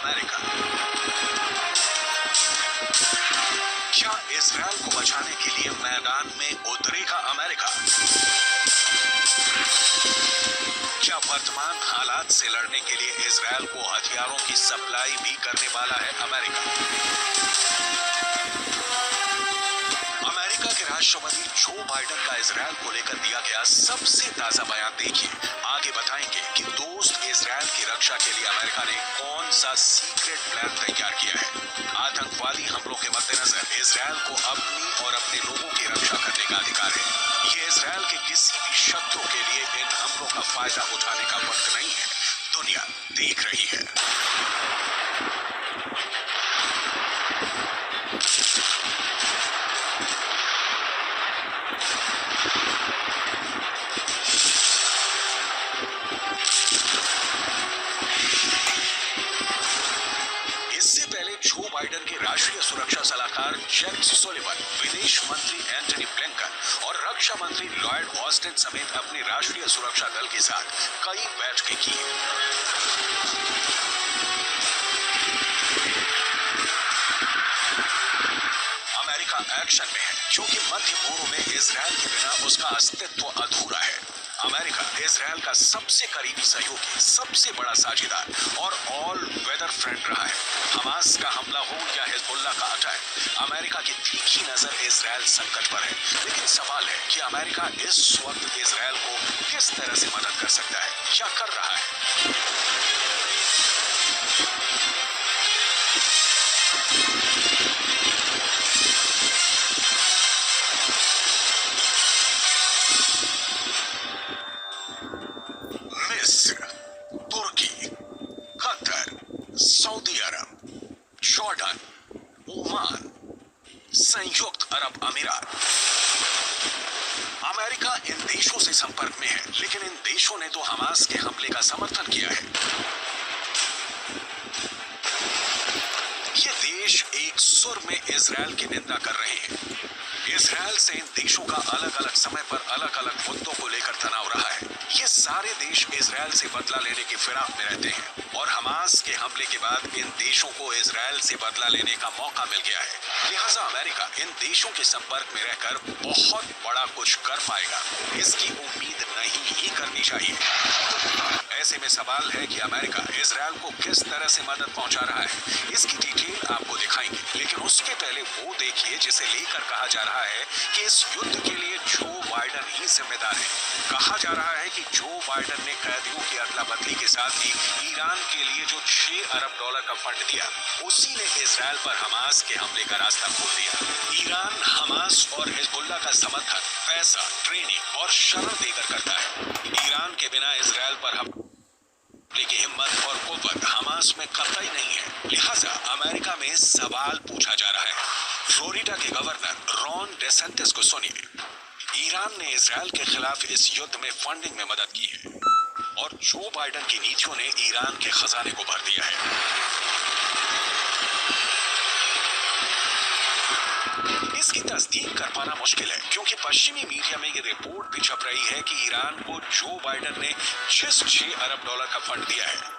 America. क्या Israel को बचाने के लिए मैदान में उतरेगा अमेरिका? क्या वर्तमान हालात से लड़ने के लिए इजरायल को हथियारों की सप्लाई भी करने वाला है अमेरिका? अमेरिका के राष्ट्रपति जो बाइडेन का इजरायल को लेकर दिया गया सबसे ताजा बयान देखिए। आगे बताएंगे कि दोस्त इजरायल की रक्षा के लिए अमेरिका ने कौन सा सीक्रेट प्लान तैयार किया है। आतंकवादी हमलों के मद्देनजर इजरायल को अपनी और अपने लोगों की रक्षा करने का अधिकार है। ये इजरायल के किसी भी शत्रु के लिए इन हमलों का फायदा उठाने का वक्त नहीं है। दुनिया देख रही है। इससे पहले जो बाइडेन के राष्ट्रीय सुरक्षा सलाहकार जैक सुलिवान, विदेश मंत्री एंटनी ब्लिंकन और रक्षा मंत्री लॉयड ऑस्टिन समेत अपने राष्ट्रीय सुरक्षा दल के साथ कई बैठकें की। अमेरिका एक्शन में है क्योंकि मध्य पूर्व में इजरायल के बिना उसका अस्तित्व अधूरा है। अमेरिका इजरायल का सबसे करीबी सहयोगी, सबसे बड़ा साझेदार और ऑल वेदर फ्रेंड रहा है। हमास का हमला हो या हिजबुल्लाह का अटैक, अमेरिका की तीखी नजर इजरायल संकट पर है। लेकिन सवाल है कि अमेरिका इस वक्त इजरायल को किस तरह से मदद कर सकता है, क्या कर रहा है। मिस्र, तुर्की, कतर, सऊदी अरब, जॉर्डन, ओमान, संयुक्त अरब अमीरात। अमेरिका इन देशों से संपर्क में है, लेकिन इन देशों ने तो हमास के हमले का समर्थन किया है। ये देश एक सुर में इजरायल की निंदा कर रहे हैं। इजरायल से इन देशों का अलग अलग समय पर अलग अलग मुद्दों को लेकर तनाव रहा है। ये सारे देश इजरायल से बदला लेने की फिराक में रहते हैं और हमास के हमले के बाद इन देशों को इजरायल से बदला लेने का मौका मिल गया है। लिहाजा अमेरिका इन देशों के संपर्क में रहकर बहुत बड़ा कुछ कर पाएगा, इसकी उम्मीद नहीं ही करनी चाहिए। ऐसे में सवाल है कि अमेरिका इजरायल को किस तरह से मदद पहुंचा रहा है। इसकी डिटेल आपको दिखाएंगे, लेकिन उसके पहले वो देखिए जिसे लेकर कहा जा रहा है कि इस युद्ध के लिए जो बाइडेन ही जिम्मेदार है। कहा जा रहा है कि जो बाइडेन ने कैदियों की अदला बदली के साथ ही ईरान के लिए जो $6 अरब का फंड दिया, उसी ने इजरायल पर हमास के हमले का रास्ता खोल दिया। ईरान हमास और हिजबुल्लाह का समर्थन पैसा, ट्रेनिंग और शरण देकर करता है। ईरान के बिना इजरायल पर हमले की हिम्मत और कुव्वत हमास में कतई नहीं है। लिहाजा अमेरिका में सवाल पूछा जा रहा है। फ्लोरिडा के गवर्नर रॉन डेसेंटिस को सुनिए। ईरान ने इजरायल के खिलाफ इस युद्ध में फंडिंग में मदद की है और जो बाइडेन की नीतियों ने ईरान के खजाने को भर दिया है। इसकी तस्दीक कर पाना मुश्किल है क्योंकि पश्चिमी मीडिया में ये रिपोर्ट भी छप रही है कि ईरान को जो बाइडेन ने जिस $6 अरब का फंड दिया है